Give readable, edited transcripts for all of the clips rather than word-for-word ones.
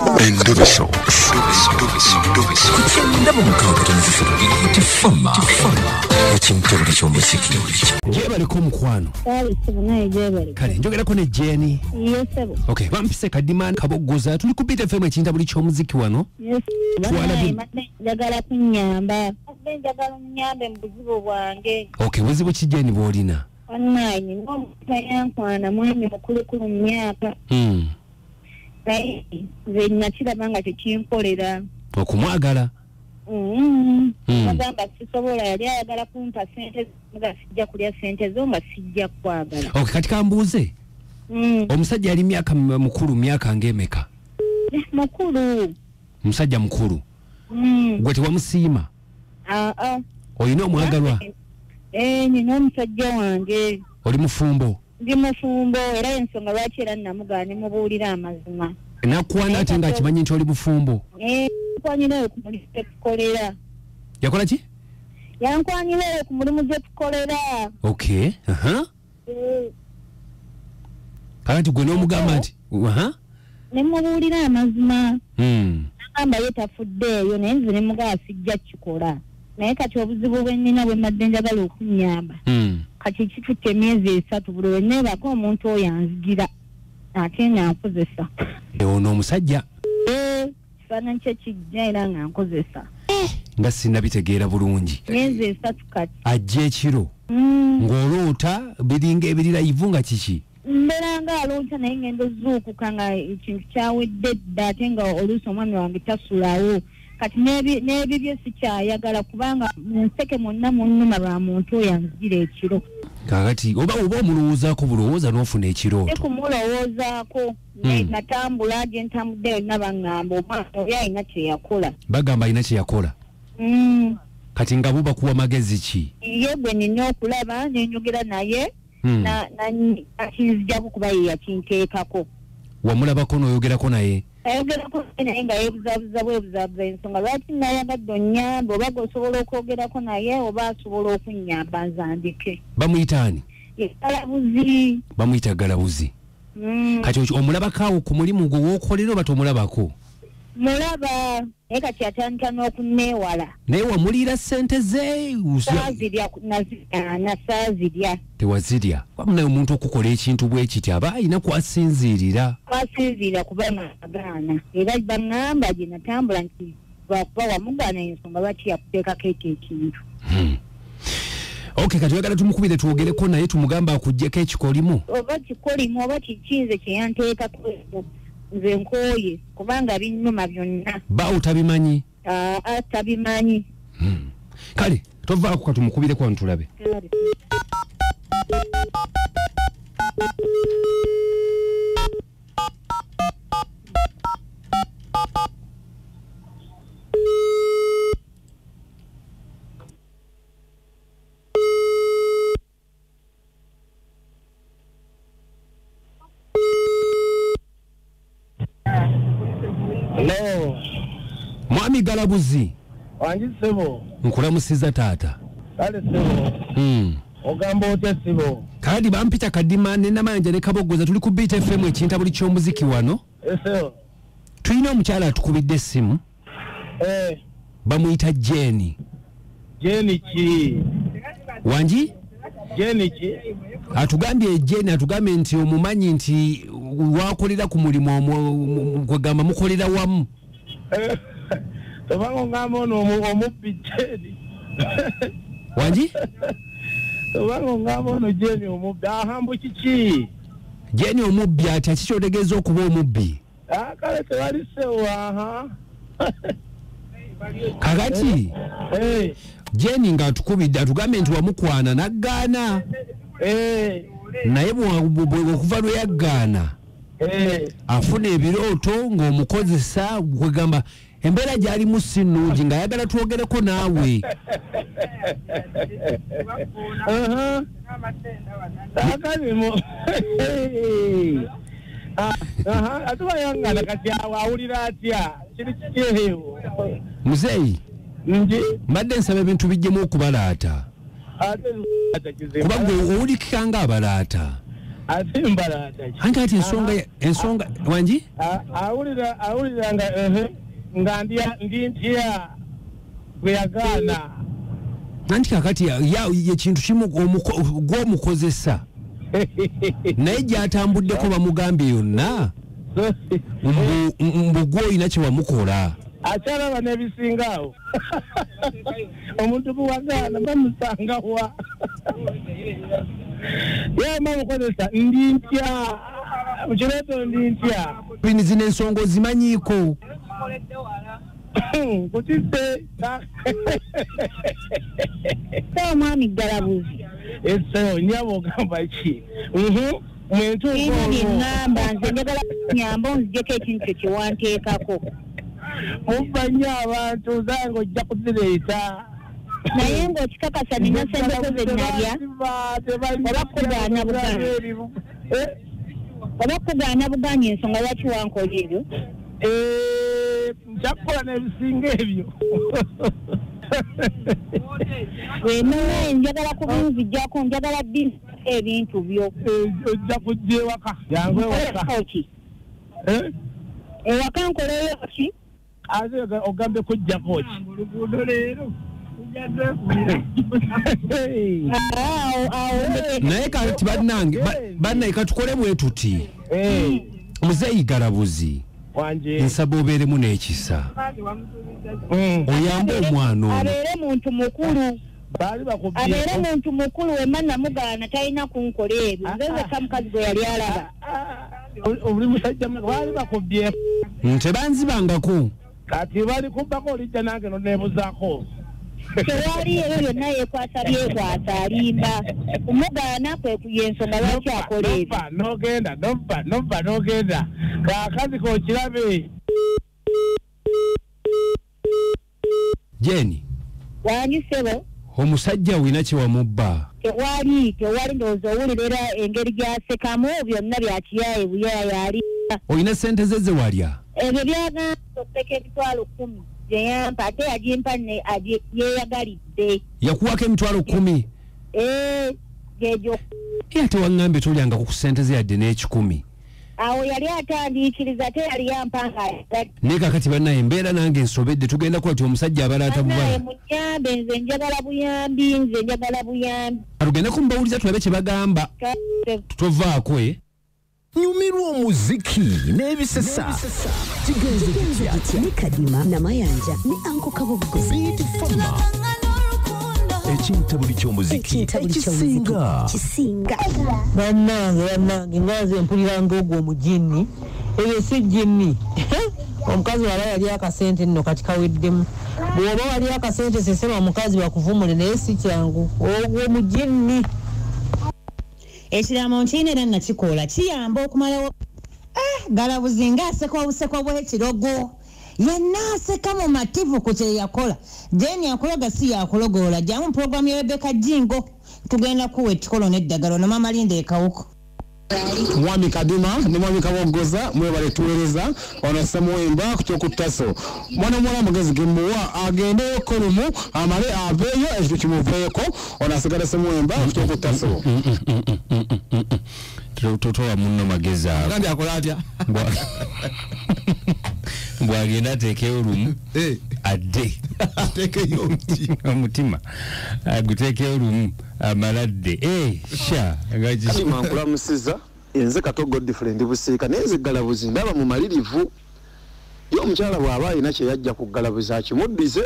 Endobeso. Jebaliko mukwano. Kale njogerako ne Jenny. Okay, bampise kadima kaboggoza tuli kupita FM ekinta buli ky'omuziki wano. Njagala kunyamba. Njagala munyambe mu buzibu bwange. Okay, buzibu ki Jenny bw'olina? Online n'omutayankwana mwami mukulukulu mu myaka. Naye nze nakirabanga tekimkolera. Okumwagala? Agamba sisobola yali ayagala kumpa sente nga sijja kulya sente zo nga sijja kwagala. Okay, kati kambuuze. Omusajja yali myaka mukulu myaka ng'emeka? Mukulu. Musajja mukulu. Gwe tewamusiima? Oyina omwagalwa? Nina omusajja wange. Oli mufumbo? Ndi mufumbo era ensonga lwaki era namugaana mubuulira amazima. Nakuwana ate ng'akimanyi nti oli mufumbo? Yankwanyirayo ku mulimu gye tukolera. Yakola ki? Yankwanyirayo ku mulimu gye tukolera. Okay, kakati gwe n'omugamba nti ne mubuulira amazima. Nagamba ye tafuddeeyo naye nze ne mugamba sijja kikola. Naye kati obuzibu bwe nnina bwe mbadde njagala okunnyamba. Kati kitutte emyezi 3 buli lwe neebako omuntu oyo anzigira ate nga nkozesa. Ono omusajja? Kifaananyi kye kijja era nga nkozesa. Nga sinnabitegeera bulungi. Myezi 3 kati. Ajja ekiro? Ng'oloota biringa ebirirayivu nga kiki? Mbeera nga aloota naye ngendo zuukuka nga ekintu kyawedde dda ate nga oluusi omwami wange tasulawo. Kati n'ebibye sikyayagala kubanga munseke mwonna munnuma lwa muntu oyo anzigira ekiro. Kakati oba omulowoozaako bulowooza n'ofuna ekirooto? Tekumulowoozaako. Natambula gye ntambuddeyo nabaŋŋamba omwana oyo alina kye yakola. Bagamba alina kye yakola? Kati nga bo bakuwa magezi ki? Ye gwe nina okulaba ne njogera naye akinzijjako kuba ye yakinteekako. Wamulabako n'oyogerako naye? Ayogerako naye nga yeebuzaabuza bwebuzaabuza ensonga lwaki nayagadde onnyambe oba gosobola okwogerako naye oba asobola okunnyamba nzandike. Bamuyita ani? Galabuzi. Bamuyita Galabuzi. Kati omulabako awo ku mulimu gwe w'okolera oba tomulabako? Mulaba naye kati atandika n'okunneewala. Naye wamuliira ssente ze? Saazirya nasaazirya. Tewazirya? Wamunaye omuntu okukola ekintu bwe kiti aba alina kwasinziirira. Kwasinziirira kuba nagaana era baŋŋamba gye natambula nti lwakuba wamugaana ensonga lwaki yakuteekako ekyo ekintu. Okay, kati oyagala tumukubire twogereko naye tumugamba akuggyeko ekikolimu? Oba kikolimu oba kikinze kye yanteekako nze nkooye kubanga binnuma byonna. Ba otabimanyi? Tabimanyi. Kale tovaako katumukubireko wano tulabe. Hello. Mwami Galabuzi. Wanji sebo. Nkulamusiza taata. Kale sebo. Ogamba otya sebo. Kadi bampita kadima n'amanja ne kaboggoza tuli ku Beat FM ekinta buli ky'omuziki wano. Sebo. Tulina omukyala atukubidde essimu. Bamuyita Jenny. Jenny ki? Wanji? Jenny ki? Atugambye Jenny atugambye nti omumanyi nti wakolera ku mulimu kwegamba mukolera wamu. Tobango ngamo no omubbi Jenny. Wanji? Tobango ngamo no Jenny omubbi ahambu kiki? Jenny omubbi ati akikyotegeeza okuba omubbi. Kale tewali sewa Kakati Jenny nga atukubidde atugambye nti wamukwana naggaana. Naye okuva lwe yaggaana afuna ebirooto ng'omukozesa kwegamba embeera gy'alimu si nnungi ng'ayagala twogereko naawe. Atuba yangana kati awulira atya kiri kikyeyo muzeeyi mbadde nsaba ebintu bijjemu okubalaata kuba gwe owulikika nga abalaata ate mbalata anga ati ensonga wanji awulira nga ndi ntya bwe yagaana nanti kakati ye kintu kimu gw'omukozesa naye gy'atambuddeko bamugambye yonna mbu gw'olina kye wamukola akyalaba n'ebisingaawo omuntu buwagaana bamusangawa yama mukozesa ndi ntya mukireeto ndi ntya bini zino ensonga ozimanyiiko kutise omwami ggalabuzi eso nyabo ogamba ki mwentuŋŋamba nze njagala nyamba onzijeko ekintu kyo kyewanteekako mubba nnyo abantu zange ojja kuzireeta naye ng'okikakasa nina sente ze nalya oba kugaana buganya ensonga lwaki wankola ebyo njakukola n'ebisinga ebyo wenaye njagala kubinzijjako njagala bintu ebintu byo ojja kujja ewaka yangu ewaka ewaka nkoleyo ki ate ogambe kujjako ki oluguudo leero naye kati bannange katukole bwe tuti muzeeyi Galabuzi nsaba obeeremu n'ekisa oyambe omwana ono abeere muntu mukulu wemma namugaana talina kunkola ebyo nzezeka mukazi gwe yali alaba oli musajja baali bakubye tebanzibangako kati bali kubbako olijja nange noneebuzaako tewali ebyo byonna yeekwasa alimba kumugaana kwe yensonga lwaki akola ebyo nogenda kaakazi kokirabe Jeni wanyi sebo omusajja wina kye wamubba tewali ndowooza owulira era engeri gy'asekamu byonna byakiyaaye buyaaya ali olina sente ze walya ebyo byagamba okuseka emitwalo 10 gyeyampa ate yagimpa yeeyagalidde yakuwako emitwalo 10 gegyo ate waŋŋambye tolyanga ku sente ze yadde n'ekikumi awo yali atandiikiriza ate yali yampanga naye kakati bannaye embeera nange nsobedde tugenda kuba ti omusajja abala atabubala munyambe nze njagala buyambi tugende kumubawuliza tulabe kye bagamba tovaako nyumirwa omuziki n'ebisesa kigenze ne Kadima Namayanja ne Anko Kaboggo Beat Fama ekintabuli ky'omuziki ekisinga bannange ngaze mpuliranga ogwo omujinni ebyo si jinni omukazi wala yali akasente nno kati kaweddemu bw'oba wali akasente sesema omukazi bakuvumule naye si kyangu ogwo omujinni ekiramo nkirina era nakikola kiyamba okumalawo Galabuzi ng'aseka obuseko bw'ekirogo yenna aseka mu mativu ku kye yakola Jeni akologa si yakulogoola jjamu pulogulamu ya Rebecca Jingo tugenda kuwa ekikolo n'eddagala na Mama Linda ekawuko Mwami Kadima ne Mwami Kaboggoza mwebale tuweereza ono Samuwemba ku kyokutaso mwana muwala mugezi gemuwa agendeyo kolumu amale aveeyo ekintu kimuveeko ono asigala Samuwemba ku kyokutaso totowa munno magezi ago kandi akola atya bwagenda ateekeyo olumu adde ateekeyo omutima aguteekeyo olumu amaladde sha Kadima nkulamusiza enze Katogo different busiika naye nze Galabuzi ndaba mu malirivu yo omukyala bw'aba alina kye yajja ku Galabuzi akimuddize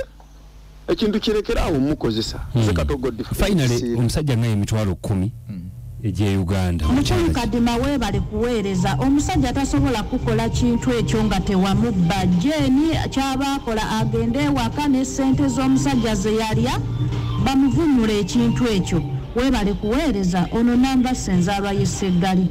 ekintu kirekeraawo mukozesa nze Katogo different finally omusajja ngaye emitwalo 10 eje Uganda Mukyala Kadima weebale kuweereza omusajja atasobola kukola kintu ekyo nga tewamubba Jeni kyabaakola agende ewaka ne ssente z'omusajja ze yalya bamuvumula ekintu ekyo weebale kuweereza ono namba senzaalwa y'Essegali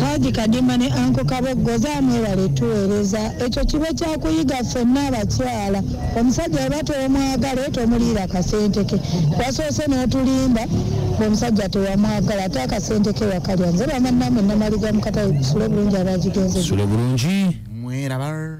Haji Kadima ne Anko Kaboggoza mwebale tuweereza ekyo kibe kyakuyiga ffenna abakyala omusajja eba tomwagala tomuliira kasente ke wasoose n'otulimba omusajja tewamwagala ate akasente ke wakalya nze bamannamwe namaliga mukatayi sule bulungi abagigenze sule bulungi mweraba